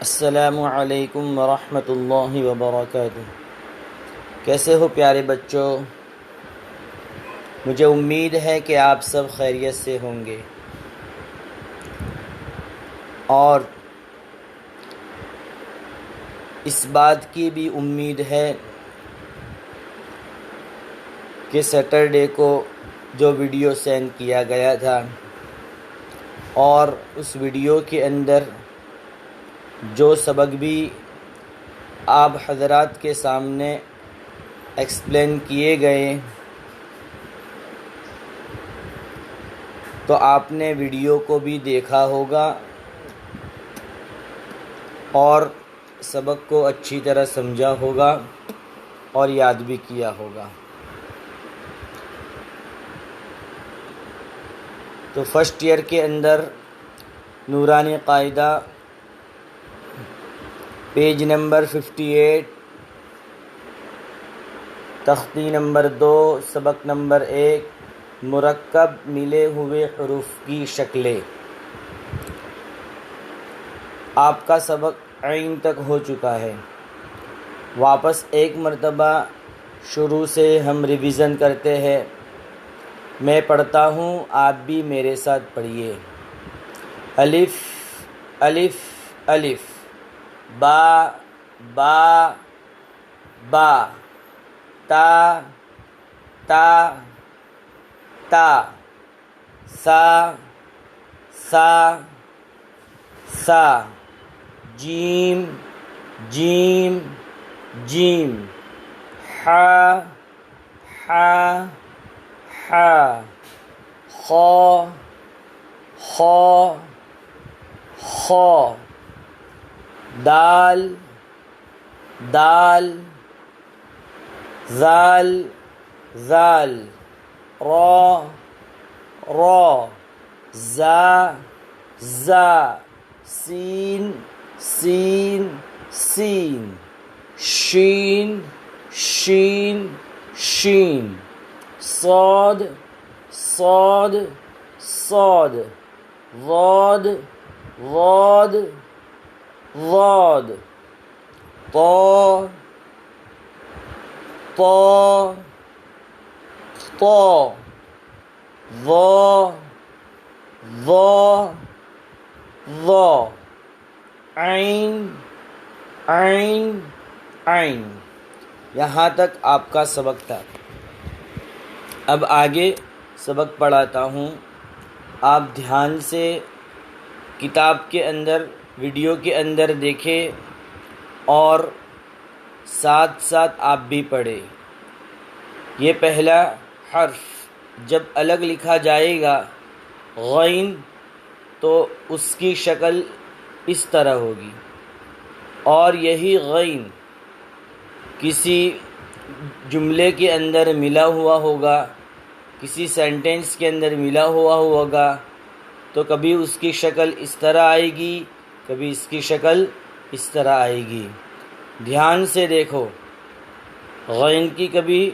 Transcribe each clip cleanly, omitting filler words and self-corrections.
السلام علیکم ورحمۃ اللہ وبرکاتہ۔ کیسے ہو پیارے بچوں؟ مجھے امید ہے کہ آپ سب خیریت سے ہوں گے، اور اس بات کی بھی امید ہے کہ سیٹرڈے کو جو ویڈیو سینڈ کیا گیا تھا اور اس ویڈیو کے اندر جو سبق بھی آپ حضرات کے سامنے ایکسپلین کیے گئے، تو آپ نے ویڈیو کو بھی دیکھا ہوگا اور سبق کو اچھی طرح سمجھا ہوگا اور یاد بھی کیا ہوگا۔ تو فرسٹ ایئر کے اندر نورانی قاعدہ پیج نمبر 58، تختی نمبر 2، سبق نمبر 1، مرکب ملے ہوئے حروف کی شکلیں۔ آپ کا سبق عین تک ہو چکا ہے۔ واپس ایک مرتبہ شروع سے ہم ریویژن کرتے ہیں۔ میں پڑھتا ہوں، آپ بھی میرے ساتھ پڑھیے۔ الف الف الف، با با با، تا تا تا، سا سا سا، جیم جیم جیم، حا حا حا، خا خا خا، دال دال، زال زال، را را، زا زا، سین سین سین، شین شین شین، صاد صاد صاد، ضاد ضاد ضاد، طا طا طا، ظا ظا ظا، عین عین عین۔ یہاں تک آپ کا سبق تھا۔ اب آگے سبق پڑھاتا ہوں، آپ دھیان سے کتاب کے اندر، ویڈیو کے اندر دیکھیں اور ساتھ ساتھ آپ بھی پڑھیں۔ یہ پہلا حرف جب الگ لکھا جائے گا غین، تو اس کی شکل اس طرح ہوگی، اور یہی غین کسی جملے کے اندر ملا ہوا ہوگا، کسی سینٹنس کے اندر ملا ہوا ہوگا، تو کبھی اس کی شکل اس طرح آئے گی، کبھی اس کی شکل اس طرح آئے گی۔ دھیان سے دیکھو، غین کی کبھی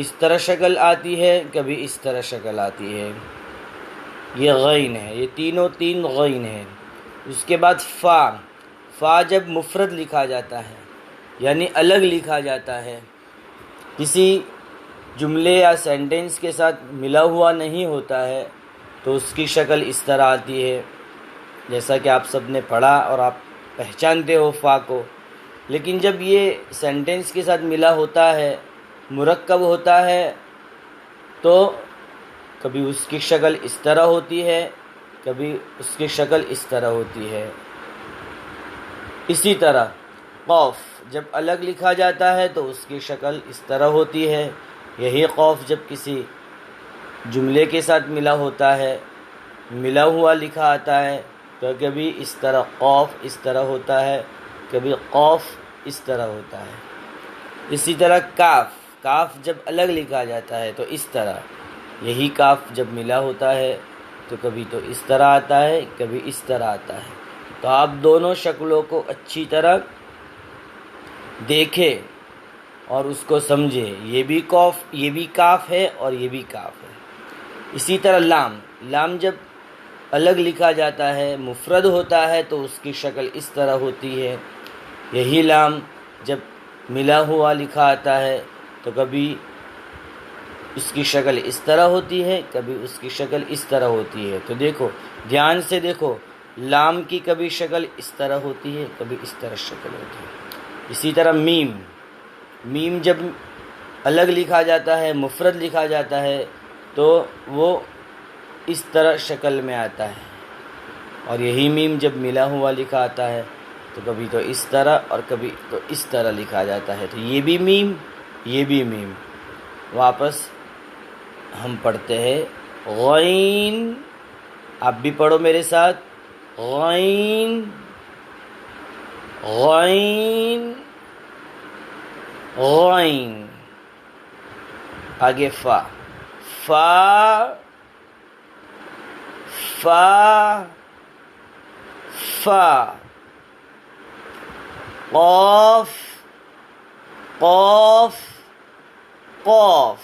اس طرح شکل آتی ہے، کبھی اس طرح شکل آتی ہے۔ یہ غین ہے، یہ تینوں تین غین ہے۔ اس کے بعد فا، فا جب مفرد لکھا جاتا ہے یعنی الگ لکھا جاتا ہے، کسی جملے یا سینٹنس کے ساتھ ملا ہوا نہیں ہوتا ہے، تو اس کی شکل اس طرح آتی ہے، جیسا کہ آپ سب نے پڑھا اور آپ پہچانتے ہو فا کو۔ لیکن جب یہ سینٹنس کے ساتھ ملا ہوتا ہے، مرکب ہوتا ہے، تو کبھی اس کی شکل اس طرح ہوتی ہے، کبھی اس کی شکل اس طرح ہوتی ہے۔ اسی طرح قوف جب الگ لکھا جاتا ہے تو اس کی شکل اس طرح ہوتی ہے۔ یہی قوف جب کسی جملے کے ساتھ ملا ہوتا ہے، ملا ہوا لکھا آتا ہے، تو کبھی اس طرح قوف اس طرح ہوتا ہے، کبھی قوف اس طرح ہوتا ہے۔ اسی طرح کاف، کاف جب الگ لکھا جاتا ہے تو اس طرح، یہی کاف جب ملا ہوتا ہے تو کبھی تو اس طرح آتا ہے، کبھی اس طرح آتا ہے۔ تو آپ دونوں شکلوں کو اچھی طرح دیکھیں اور اس کو سمجھیں، یہ بھی کاف ہے اور یہ بھی کاف ہے۔ اسی طرح لام، لام جب الگ لکھا جاتا ہے، مفرد ہوتا ہے تو اس کی شکل اس طرح ہوتی ہے۔ یہی لام جب ملا ہوا لکھا آتا ہے تو کبھی اس کی شکل اس طرح ہوتی ہے، کبھی اس کی شکل اس طرح ہوتی ہے۔ تو دیکھو، دھیان سے دیکھو، لام کی کبھی شکل اس طرح ہوتی ہے، کبھی اس طرح شکل ہوتی ہے۔ اسی طرح میم جب الگ لکھا جاتا ہے، مفرد لکھا جاتا ہے تو وہ اس طرح شکل میں آتا ہے، اور یہی میم جب ملا ہوا لکھا آتا ہے تو کبھی تو اس طرح اور کبھی تو اس طرح لکھا جاتا ہے۔ تو یہ بھی میم، یہ بھی میم۔ واپس ہم پڑھتے ہیں غین، آپ بھی پڑھو میرے ساتھ، غین غین غین۔ آگے فا، فا فا فا، قاف قاف قاف۔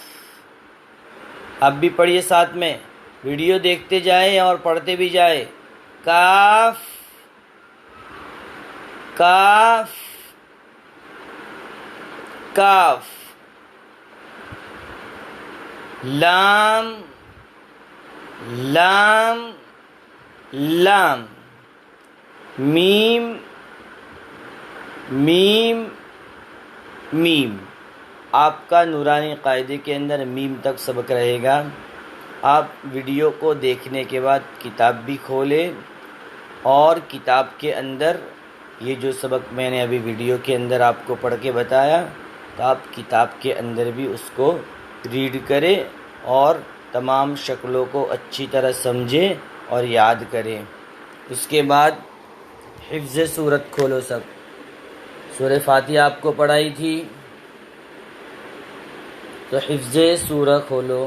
اب بھی پڑھیے ساتھ میں، ویڈیو دیکھتے جائیں اور پڑھتے بھی جائیں۔ کاف کاف کاف، لام لام لام، میم میم میم۔ آپ کا نورانی قاعدے کے اندر میم تک سبق رہے گا۔ آپ ویڈیو کو دیکھنے کے بعد کتاب بھی کھولیں اور کتاب کے اندر یہ جو سبق میں نے ابھی ویڈیو کے اندر آپ کو پڑھ کے بتایا، تو آپ کتاب کے اندر بھی اس کو ریڈ کریں اور تمام شکلوں کو اچھی طرح سمجھیں اور یاد کریں۔ اس کے بعد حفظ سورت کھولو سب۔ سورہ فاتحہ آپ کو پڑھائی تھی تو حفظ سورہ کھولو،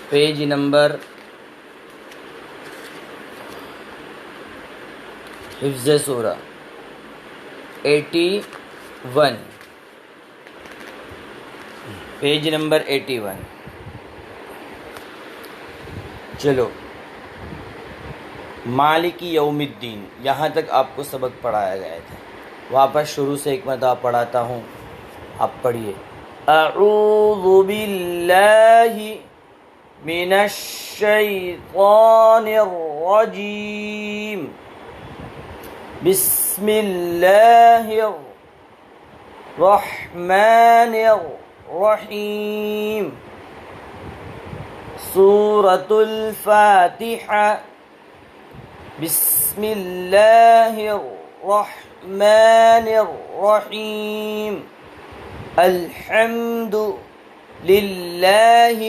پیج نمبر حفظ سورہ 81، پیج نمبر 81۔ چلو، مالک یوم الدین، یہاں تک آپ کو سبق پڑھایا گیا تھا۔ واپس شروع سے ایک مرتبہ پڑھاتا ہوں، آپ پڑھیے۔ اعوذ باللہ من الشیطان الرجیم، بسم اللہ الرحمن الرحیم، سورة الفاتحہ، بسم اللہ الرحمن الرحیم، الحمد للہ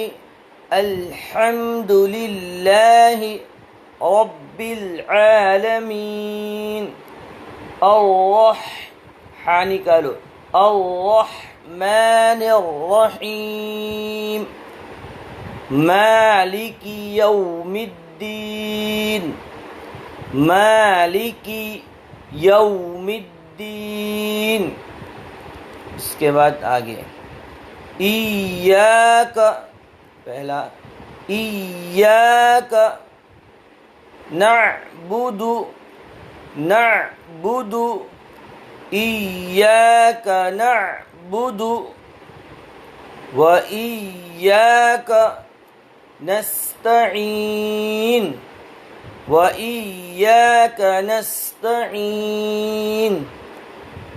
رب العالمین، نکالو، الرحمن الرحیم، مالک یوم الدین، مالک یوم الدین۔ اس کے بعد آگے ایاک، پہلا ایاک نعبد، نعبد، ایاک نعبد و ایاک نستعین، و ایاک نستعین،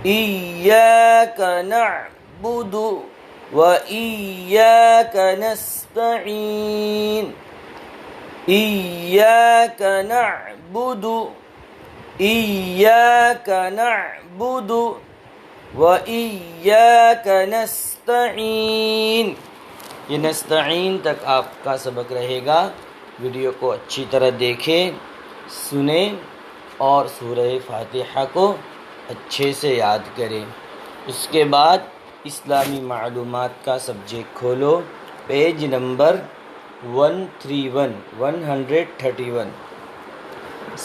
ایاک نعبد و ایاک نستعین، ایاک نعبد، ایاک نعبد و ایاک نستعین۔ یہ نستعین تک آپ کا سبق رہے گا۔ ویڈیو کو اچھی طرح دیکھیں، سنیں اور سورہ فاتحہ کو اچھے سے یاد کریں۔ اس کے بعد اسلامی معلومات کا سبجیکٹ کھولو، پیج نمبر 131،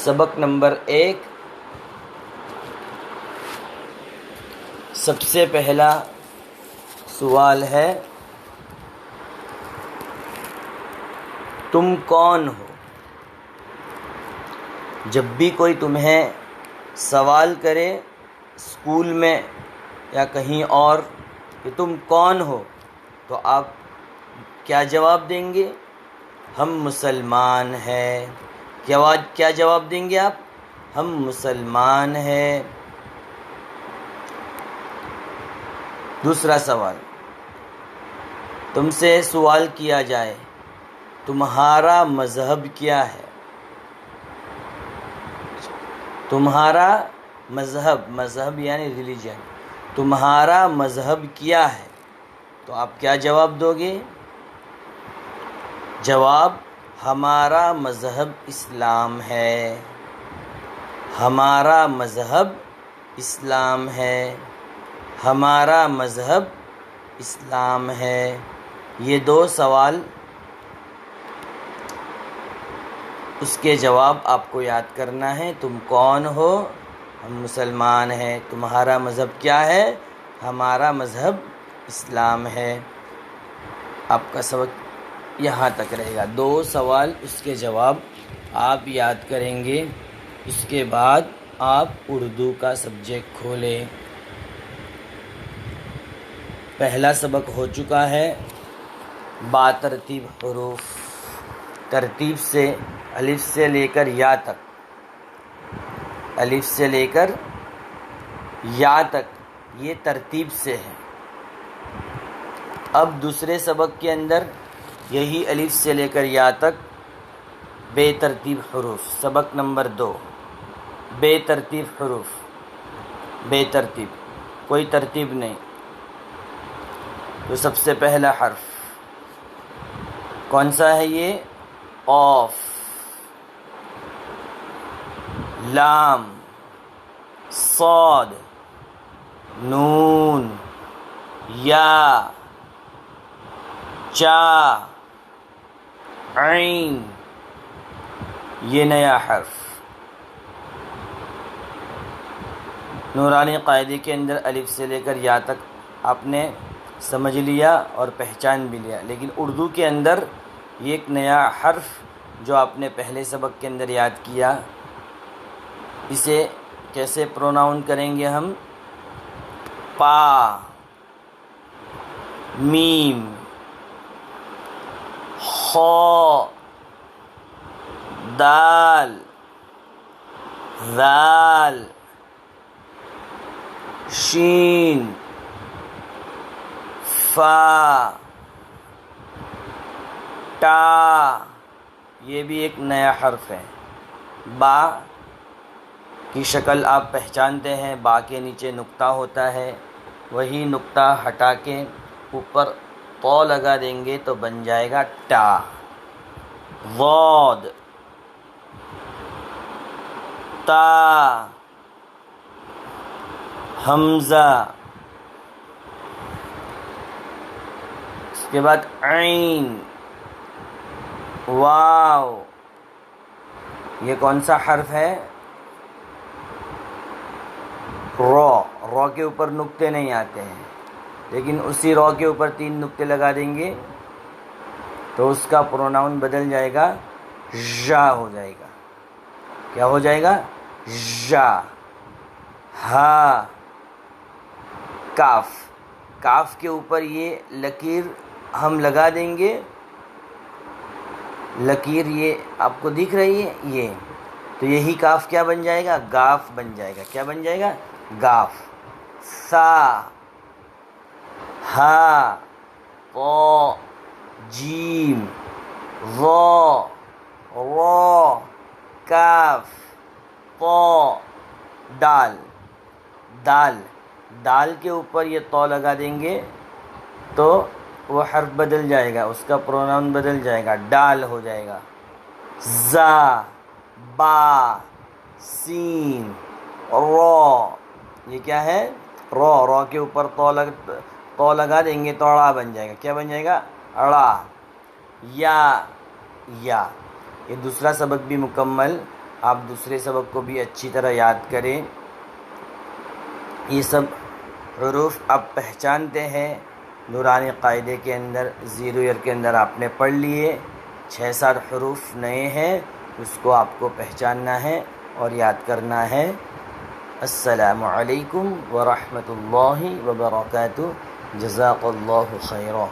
سبق نمبر 1۔ سب سے پہلا سوال ہے، تم کون ہو؟ جب بھی کوئی تمہیں سوال کرے اسکول میں یا کہیں اور کہ تم کون ہو، تو آپ کیا جواب دیں گے؟ ہم مسلمان ہیں۔ کیا جواب دیں گے آپ؟ ہم مسلمان ہیں۔ دوسرا سوال، تم سے سوال کیا جائے تمہارا مذہب کیا ہے؟ تمہارا مذہب یعنی ریلیجن، تمہارا مذہب کیا ہے؟ تو آپ کیا جواب دو گے؟ جواب، ہمارا مذہب اسلام ہے۔ ہمارا مذہب اسلام ہے۔ ہمارا مذہب اسلام ہے۔ یہ دو سوال، اس کے جواب آپ کو یاد کرنا ہے۔ تم کون ہو؟ ہم مسلمان ہیں۔ تمہارا مذہب کیا ہے؟ ہمارا مذہب اسلام ہے۔ آپ کا سبق یہاں تک رہے گا۔ دو سوال، اس کے جواب آپ یاد کریں گے۔ اس کے بعد آپ اردو کا سبجیکٹ کھولیں۔ پہلا سبق ہو چکا ہے با ترتیب حروف، ترتیب سے الف سے لے کر یا تک، الف سے لے کر یا تک، یہ ترتیب سے ہے۔ اب دوسرے سبق کے اندر یہی الف سے لے کر یا تک بے ترتیب حروف، سبق نمبر 2، بے ترتیب حروف، بے ترتیب، کوئی ترتیب نہیں۔ تو سب سے پہلا حرف کون سا ہے؟ یہ قاف، لام، صاد، نون، یا، چا، عین، یہ نیا حرف۔ نورانی قاعدے کے اندر الف سے لے کر یا تک آپ نے سمجھ لیا اور پہچان بھی لیا، لیکن اردو کے اندر یہ ایک نیا حرف جو آپ نے پہلے سبق کے اندر یاد کیا، اسے کیسے پروناؤن کریں گے ہم؟ پا، میم، خا، دال، ذال، شین، فا، تا، یہ بھی ایک نیا حرف ہے۔ با کی شکل آپ پہچانتے ہیں، با کے نیچے نقطہ ہوتا ہے، وہی نقطہ ہٹا کے اوپر تو لگا دیں گے تو بن جائے گا ٹا۔ ضاد، تا، حمزہ، اس کے بعد عین، واو، یہ کون سا حرف ہے؟ رو کے اوپر نقطے نہیں آتے ہیں، لیکن اسی رو کے اوپر 3 نقطے لگا دیں گے تو اس کا پروناؤن بدل جائے گا، ژا ہو جائے گا۔ کیا ہو جائے گا؟ ژا۔ ہا، کاف، کاف کے اوپر یہ لکیر ہم لگا دیں گے، لکیر یہ آپ کو دکھ رہی ہے، یہ تو یہی کاف کیا بن جائے گا؟ گاف بن جائے گا۔ کیا بن جائے گا؟ گاف۔ سا، ہا، طا، جیم، ظا، را، کاف، طا، دال، دال، دال کے اوپر یہ تو لگا دیں گے تو وہ حرف بدل جائے گا، اس کا پروناؤن بدل جائے گا، ڈال ہو جائے گا۔ زا، با، سین، را، یہ کیا ہے؟ رو کے اوپر تو لگا دیں گے تو اڑا بن جائے گا۔ کیا بن جائے گا؟ اڑا۔ یا، یہ دوسرا سبق بھی مکمل، آپ دوسرے سبق کو بھی اچھی طرح یاد کریں۔ یہ سب حروف آپ پہچانتے ہیں، نورانی قاعدے کے اندر 0 ایئر کے اندر آپ نے پڑھ لیے۔ 6-7 حروف نئے ہیں اس کو آپ کو پہچاننا ہے اور یاد کرنا ہے۔ السلام علیکم ورحمۃ اللہ وبرکاتہ۔ جزاک اللہ خیرا۔